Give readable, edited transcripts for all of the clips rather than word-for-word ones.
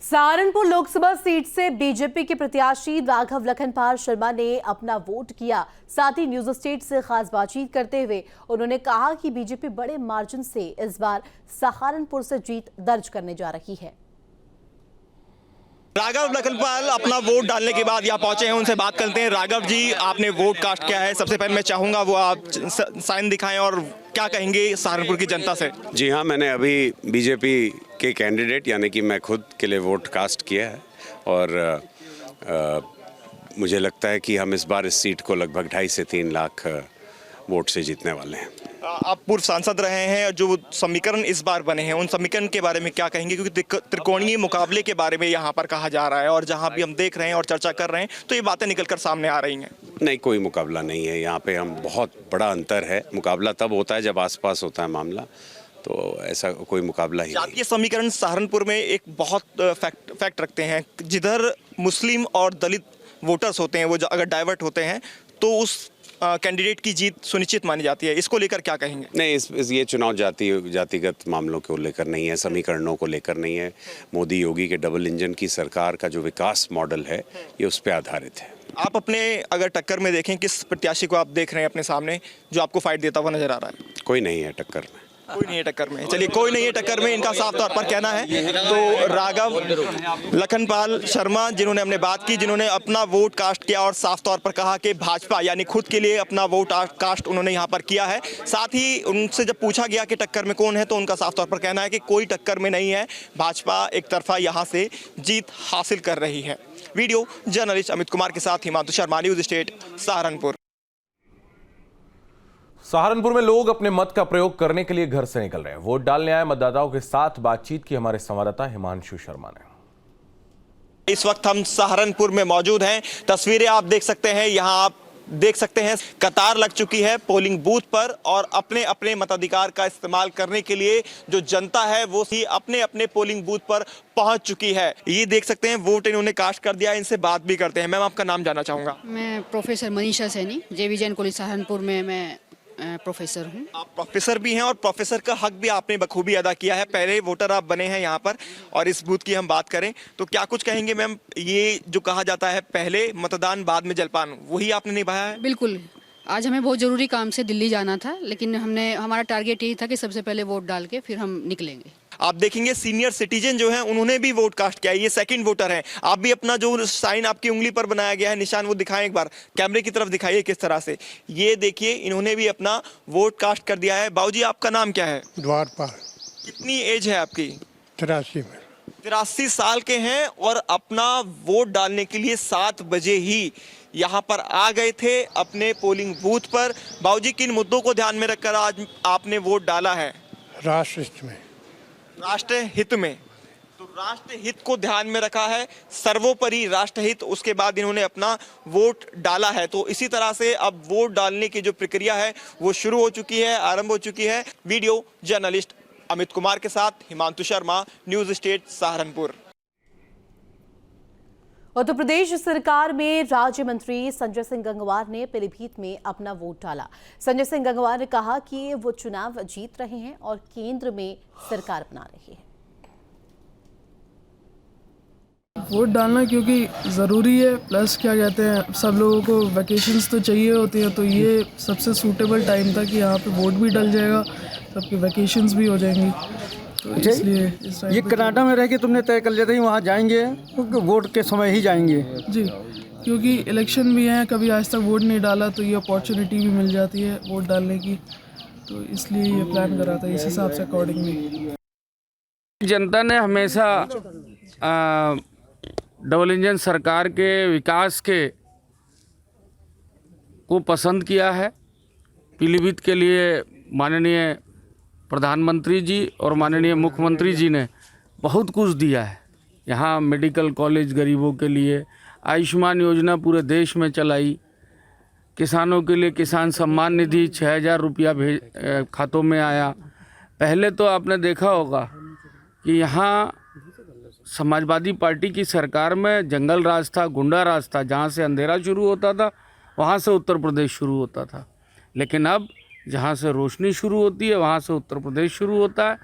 Saharanpur Lok Sabha seat से BJP के प्रत्याशी राघव लखनपाल शर्मा ने अपना वोट किया। साथ ही न्यूज स्टेट से खास बातचीत करते हुए उन्होंने कहा कि बीजेपी बड़े मार्जिन से इस बार सहारनपुर से जीत दर्ज करने जा रही है। राघव लखनपाल अपना वोट डालने के बाद यहाँ पहुंचे हैं, उनसे बात करते हैं। राघव जी, आपने वोट कास्ट किया है, सबसे पहले मैं चाहूंगा वो आप साइन दिखाएं और क्या कहेंगे सहारनपुर की जनता से। जी हाँ, मैंने अभी बीजेपी के कैंडिडेट यानी कि मैं खुद के लिए वोट कास्ट किया है और मुझे लगता है कि हम इस बार इस सीट को लगभग 2.5 से 3 लाख वोट से जीतने वाले हैं। आप पूर्व सांसद रहे हैं, जो समीकरण इस बार बने हैं उन समीकरण के बारे में क्या कहेंगे, क्योंकि त्रिकोणीय मुकाबले के बारे में यहाँ पर कहा जा रहा है और जहाँ भी हम देख रहे हैं और चर्चा कर रहे हैं तो ये बातें निकलकर सामने आ रही हैं। नहीं, कोई मुकाबला नहीं है यहाँ पे, हम बहुत बड़ा अंतर है। मुकाबला तब होता है जब आसपास होता है मामला, तो ऐसा कोई मुकाबला ही नहीं। जातीय समीकरण सहारनपुर में एक बहुत फैक्ट रखते हैं, जिधर मुस्लिम और दलित वोटर्स होते हैं वो अगर डाइवर्ट होते हैं तो उस कैंडिडेट की जीत सुनिश्चित मानी जाती है। इसको लेकर क्या कहेंगे? नहीं, ये चुनाव जातिगत मामलों को लेकर नहीं है, समीकरणों को लेकर नहीं है। मोदी योगी के डबल इंजन की सरकार का जो विकास मॉडल है ये उस पर आधारित है। आप अपने अगर टक्कर में देखें, किस प्रत्याशी को आप देख रहे हैं अपने सामने जो आपको फाइट देता हुआ नजर आ रहा है? कोई नहीं है टक्कर में। कोई नहीं है टक्कर में। चलिए, कोई नहीं है टक्कर में, इनका साफ तौर पर कहना है। तो राघव लखनपाल शर्मा जिन्होंने हमने बात की, जिन्होंने अपना वोट कास्ट किया और साफ तौर पर कहा कि भाजपा यानी खुद के लिए अपना वोट कास्ट उन्होंने यहाँ पर किया है। साथ ही उनसे जब पूछा गया कि टक्कर में कौन है तो उनका साफ तौर पर कहना है कि कोई टक्कर में नहीं है, भाजपा एक तरफा यहाँ से जीत हासिल कर रही है। वीडियो जर्नलिस्ट अमित कुमार के साथ हिमांशु शर्मा, न्यूज स्टेट, सहारनपुर। सहारनपुर में लोग अपने मत का प्रयोग करने के लिए घर से निकल रहे हैं। वोट डालने आए मतदाताओं के साथ बातचीत की हमारे संवाददाता हिमांशु शर्मा ने। इस वक्त हम सहारनपुर में मौजूद हैं। तस्वीरें आप देख सकते हैं, यहाँ आप देख सकते हैं कतार लग चुकी है पोलिंग बूथ पर और अपने अपने मताधिकार का इस्तेमाल करने के लिए जो जनता है वो ही अपने अपने पोलिंग बूथ पर पहुंच चुकी है। ये देख सकते हैं वोट इन्होंने कास्ट कर दिया। इनसे बात भी करते हैं। मैम, आपका नाम जानना चाहूंगा। मैं professor Manisha Saini, JV Jain college Saharanpur में मैं प्रोफेसर हूँ। आप प्रोफेसर भी हैं और प्रोफेसर का हक भी आपने बखूबी अदा किया है। पहले वोटर आप बने हैं यहाँ पर और इस बूथ की हम बात करें तो क्या कुछ कहेंगे मैम? ये जो कहा जाता है पहले मतदान बाद में जलपान, वही आपने निभाया है? बिल्कुल। आज हमें बहुत ज़रूरी काम से दिल्ली जाना था, लेकिन हमारा टारगेट यही था कि सबसे पहले वोट डाल के फिर हम निकलेंगे। आप देखेंगे सीनियर सिटीजन जो हैं उन्होंने भी वोट कास्ट किया है। ये सेकंड वोटर हैं। आप भी अपना जो साइन आपकी उंगली पर बनाया गया है निशान, वो दिखाएं एक बार, कैमरे की तरफ दिखाइए किस तरह से। ये देखिए, इन्होंने भी अपना वोट कास्ट कर दिया है। बाबूजी, आपका नाम क्या है? द्वारपाल। कितनी एज है आपकी? 83 में। 83 साल के हैं और अपना वोट डालने के लिए 7 बजे ही यहाँ पर आ गए थे अपने पोलिंग बूथ पर। बाबूजी, किन मुद्दों को ध्यान में रखकर आज आपने वोट डाला है? राष्ट्र हित में। राष्ट्र हित में। तो राष्ट्र हित को ध्यान में रखा है, सर्वोपरि राष्ट्र हित, उसके बाद इन्होंने अपना वोट डाला है। तो इसी तरह से अब वोट डालने की जो प्रक्रिया है वो शुरू हो चुकी है, आरंभ हो चुकी है। वीडियो जर्नलिस्ट अमित कुमार के साथ हिमांशु शर्मा, न्यूज स्टेट, सहारनपुर। उत्तर प्रदेश सरकार में राज्य मंत्री संजय सिंह गंगवार ने पीलीभीत में अपना वोट डाला। संजय सिंह गंगवार ने कहा कि वो चुनाव जीत रहे हैं और केंद्र में सरकार बना रही है। वोट डालना क्योंकि ज़रूरी है, प्लस क्या कहते हैं, सब लोगों को वैकेशंस तो चाहिए होती हैं, तो ये सबसे सूटेबल टाइम था कि यहाँ पे वोट भी डल जाएगा, सबकी वैकेशंस भी हो जाएंगी। तो इसलिए ये कनाडा में रह के तुमने तय कर लिया था कि वहाँ जाएंगे, क्योंकि वोट के समय ही जाएंगे? जी, क्योंकि इलेक्शन भी हैं, कभी आज तक वोट नहीं डाला तो ये अपॉर्चुनिटी भी मिल जाती है वोट डालने की, तो इसलिए ये प्लान करा था इस हिसाब से अकॉर्डिंगली। जनता ने हमेशा डबल इंजन सरकार के विकास के को पसंद किया है। पीलीभीत के लिए माननीय प्रधानमंत्री जी और माननीय मुख्यमंत्री जी ने बहुत कुछ दिया है। यहाँ मेडिकल कॉलेज गरीबों के लिए, आयुष्मान योजना पूरे देश में चलाई, किसानों के लिए किसान सम्मान निधि 6000 रुपया खातों में आया। पहले तो आपने देखा होगा कि यहाँ समाजवादी पार्टी की सरकार में जंगल राज था, गुंडा राज था, जहाँ से अंधेरा शुरू होता था वहाँ से उत्तर प्रदेश शुरू होता था। लेकिन अब जहाँ से रोशनी शुरू होती है वहाँ से उत्तर प्रदेश शुरू होता है।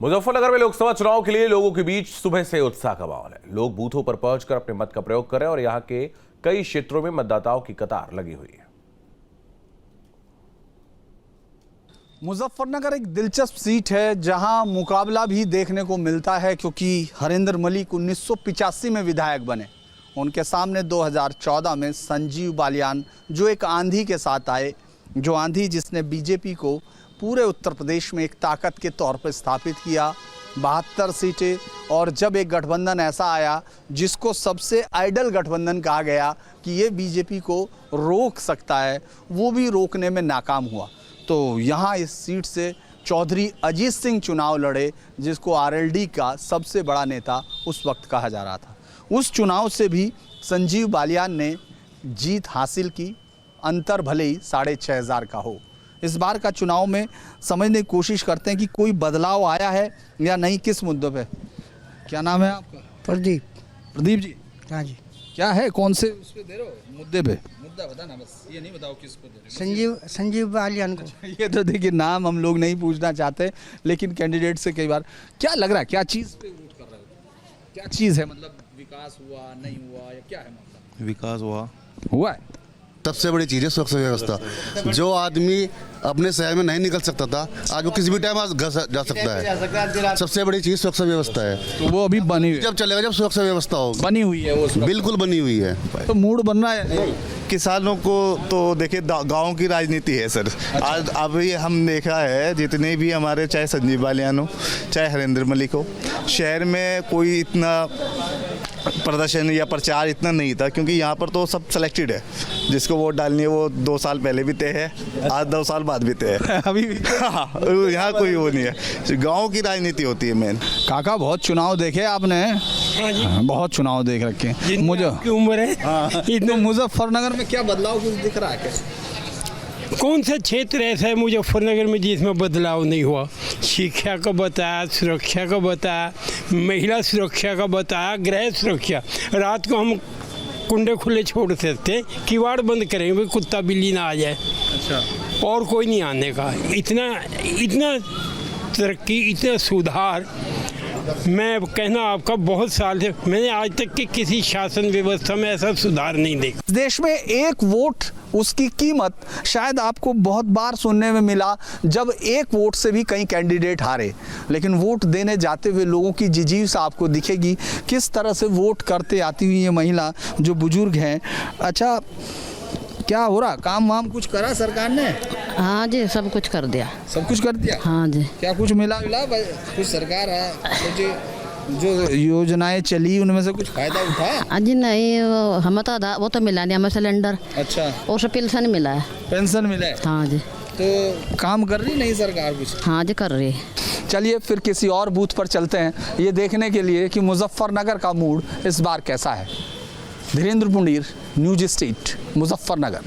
मुजफ्फरनगर में लोकसभा चुनाव के लिए लोगों के बीच सुबह से उत्साह का माहौल है। लोग बूथों पर पहुंचकर अपने मत का प्रयोग कर रहे हैं और यहां के कई क्षेत्रों में मतदाताओं की कतार लगी हुई है। मुजफ्फरनगर एक दिलचस्प सीट है जहां मुकाबला भी देखने को मिलता है, क्योंकि हरेंद्र मलिक 1985 में विधायक बने। उनके सामने 2014 में संजीव बालियान, जो एक आंधी के साथ आए, जो आंधी जिसने बीजेपी को पूरे उत्तर प्रदेश में एक ताकत के तौर पर स्थापित किया, 72 सीटें। और जब एक गठबंधन ऐसा आया जिसको सबसे आइडल गठबंधन कहा गया कि ये बीजेपी को रोक सकता है, वो भी रोकने में नाकाम हुआ। तो यहाँ इस सीट से चौधरी अजीत सिंह चुनाव लड़े, जिसको आरएलडी का सबसे बड़ा नेता उस वक्त कहा जा रहा था। उस चुनाव से भी संजीव बालियान ने जीत हासिल की, अंतर भले ही 6500 का हो। इस बार का चुनाव में समझने की कोशिश करते हैं कि कोई बदलाव आया है या नहीं, किस मुद्दों पे। क्या नाम है आपका? प्रदीप। प्रदीप जी, हाँ जी। क्या है, कौन से उस पे दे रहे हो मुद्दे पे? मुद्दा बताना, बस ये नहीं बताओ किसको दे रहे हो। संजीव बालियान को। ये तो देखिए, नाम हम लोग नहीं पूछना चाहते, लेकिन कैंडिडेट से कई बार क्या लग रहा है, क्या चीज़ पे वोट कर रहे हो? क्या चीज़ है, मतलब विकास हुआ, नहीं हुआ, या क्या है मतलब? विकास हुआ है। सबसे बड़ी चीज़ है सुरक्षा व्यवस्था। जो आदमी अपने शहर में नहीं निकल सकता था, आज वो किसी भी टाइम आज घर जा सकता है। सबसे बड़ी चीज़ सुरक्षा व्यवस्था है। तो वो अभी बनी हुई है। जब चलेगा, जब सुरक्षा व्यवस्था होगी। बनी हुई है वो, बिल्कुल बनी हुई है। तो मूड बनना है किसानों को। तो देखिए, गांव की राजनीति है सर। आज अभी हम देखा है, जितने भी हमारे, चाहे संजीव बालियान हो, चाहे हरेंद्र मलिक हो, शहर में कोई इतना प्रदर्शन या प्रचार इतना नहीं था, क्योंकि यहाँ पर तो सब सिलेक्टेड है। जिसको वोट डालनी है वो 2 साल पहले भी तय है, आज 2 साल बाद भी तय है। अभी हाँ, यहाँ कोई वो नहीं है। गांव की राजनीति होती है मेन। काका, बहुत चुनाव देखे आपने? हाँ जी, बहुत चुनाव देख रखे हैं। मुझे उम्र है। तो मुजफ्फरनगर में क्या बदलाव कुछ दिख रहा है क्या? कौन सा क्षेत्र ऐसा है मुजफ्फरनगर में जिसमें बदलाव नहीं हुआ? शिक्षा का बताया, सुरक्षा का बताया, महिला सुरक्षा का बताया, गृह सुरक्षा। रात को हम कुंडे खुले छोड़ सकते, किवाड़ बंद करेंगे, कुत्ता बिल्ली ना आ जाए। अच्छा। और कोई नहीं आने का। इतना तरक्की, इतना सुधार, मैं कहना आपका बहुत साल से मैंने आज तक के किसी शासन व्यवस्था में ऐसा सुधार नहीं देखा। देश में एक वोट, उसकी कीमत शायद आपको बहुत बार सुनने में मिला, जब एक वोट से भी कई कैंडिडेट हारे। लेकिन वोट देने जाते हुए लोगों की जिजीविसा आपको दिखेगी, किस तरह से वोट करते आती हुई ये महिला, जो बुजुर्ग हैं। अच्छा, क्या हो रहा, काम वाम कुछ करा सरकार ने? हाँ जी, सब कुछ कर दिया। सब कुछ कर दिया? हाँ जी। क्या कुछ मिला कुछ सरकार है, कुछ जो योजनाएं चली उनमें से कुछ फायदा उठाया? हाँ जी, नहीं, हमें तो वो तो मिला नहीं, हमें सिलेंडर। अच्छा। और से पेंशन मिला है। पेंशन मिला है? हाँ जी। तो काम कर रही नहीं सरकार कुछ? हाँ जी, कर रही है। चलिए फिर किसी और बूथ पर चलते हैं, ये देखने के लिए कि मुजफ्फरनगर का मूड इस बार कैसा है। Dhirendra Pundir, news state, Muzaffarnagar.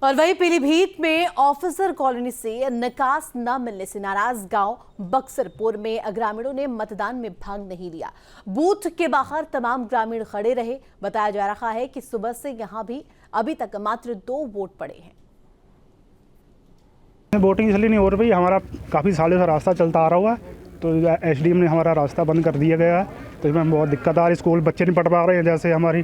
और वहीं पीलीभीत में ऑफिसर कॉलोनी से निकास न मिलने से नाराज गांव बक्सरपुर में ग्रामीणों ने मतदान में भाग नहीं लिया। बूथ के बाहर तमाम ग्रामीण खड़े रहे। बताया जा रहा है कि सुबह से यहां भी अभी तक मात्र 2 वोट पड़े हैं। वोटिंग इसलिए नहीं हो रही, हमारा काफ़ी सालों से रास्ता चलता आ रहा है, तो एसडीएम ने हमारा रास्ता बंद कर दिया गया है, तो इसमें बहुत दिक्कत आ रही। स्कूल बच्चे नहीं पढ़ पा रहे हैं, जैसे हमारी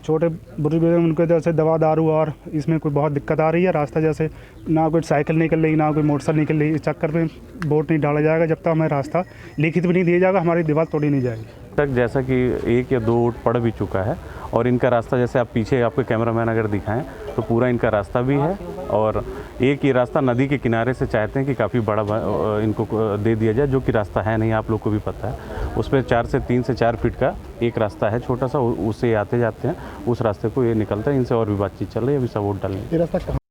छोटे बुजुर्ग उनके जैसे दवा दारू, और इसमें कोई बहुत दिक्कत आ रही है। रास्ता जैसे ना कोई साइकिल निकल रही, ना कोई मोटरसाइकिल निकल रही। इस चक्कर में वोट नहीं डाला जाएगा जब तक हमें रास्ता लिखित भी नहीं दिया जाएगा, हमारी दीवार तोड़ी नहीं जाएगी। तक जैसा कि 1 या 2 वोट पड़ भी चुका है, और इनका रास्ता जैसे आप पीछे आपके कैमरामैन अगर दिखाएं तो पूरा इनका रास्ता भी है, और एक ये रास्ता नदी के किनारे से चाहते हैं कि काफ़ी बड़ा इनको दे दिया जाए, जो कि रास्ता है नहीं, आप लोग को भी पता है। उस पर 3 से 4 फीट का एक रास्ता है छोटा सा, उससे आते जाते हैं, उस रास्ते को ये निकलता है। इनसे और भी बातचीत चल रही है, अभी सब वोट डालने।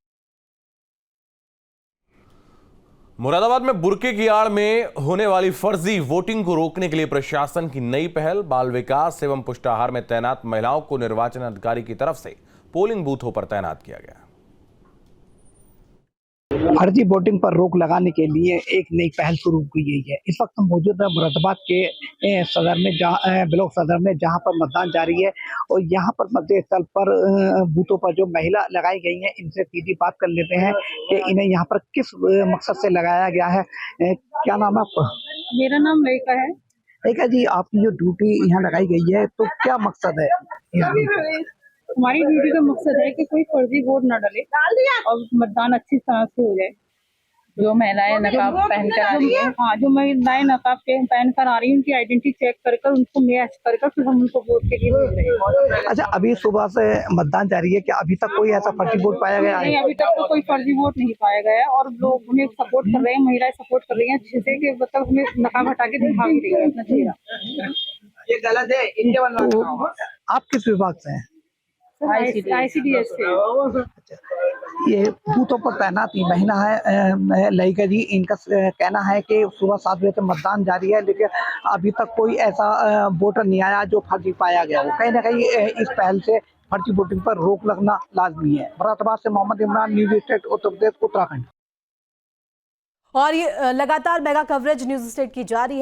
मुरादाबाद में बुर्के की आड़ में होने वाली फर्जी वोटिंग को रोकने के लिए प्रशासन की नई पहल। बाल विकास एवं पुष्टाहार में तैनात महिलाओं को निर्वाचन अधिकारी की तरफ से पोलिंग बूथों पर तैनात किया गया। फर्जी वोटिंग पर रोक लगाने के लिए एक नई पहल शुरू की गई है। इस वक्त हम मौजूद है मुरादाबाद के सदर में, ब्लॉक सदर में, जहां पर मतदान जारी है और यहां पर मतदेय स्थल पर बूथों पर जो महिला लगाई गई हैं, इनसे सीधी बात कर लेते हैं कि इन्हें यहां पर किस मकसद से लगाया गया है। क्या नाम है आपका? मेरा नाम लेखा है। लेखा जी, आपकी जो ड्यूटी यहाँ लगाई गई है तो क्या मकसद है? हमारी ड्यूटी का मकसद है कि कोई फर्जी वोट न डाले और मतदान अच्छी तरह से हो जाए। जो महिलाएं नकाब पहनकर आ रही है, हाँ, जो महिलाएं नकाब पहनकर आ रही है, उनकी आइडेंटिटी चेक कर उनको मैच कर फिर हम उनको वोट के लिए भेज रहे हैं। अच्छा, अभी सुबह से मतदान जारी है, क्या अभी तक कोई ऐसा फर्जी वोट पाया गया है? नहीं, अभी तक तो कोई फर्जी वोट नहीं पाया गया है और लोग हमें सपोर्ट कर रहे हैं, महिलाएं सपोर्ट कर रही हैं अच्छे से, कि मतलब हमें नकाब हटा के दिखा भी रही है अपना चेहरा। ये गलत है, इनके बनवा। आप किस विभाग से हैं? ICDS से। ये बूथों पर तैनात ही महिला है लईका जी, इनका कहना है कि सुबह 7 बजे से मतदान जारी है, लेकिन अभी तक कोई ऐसा वोटर नहीं आया जो फर्जी पाया गया हो। कहीं ना कहीं इस पहल से फर्जी वोटिंग पर रोक लगना लाजमी है। मुरादाबाद से मोहम्मद इमरान, न्यूज़ स्टेट, उत्तर प्रदेश, उत्तराखंड। और ये लगातार मेगा कवरेज न्यूज़ स्टेट की जारी है।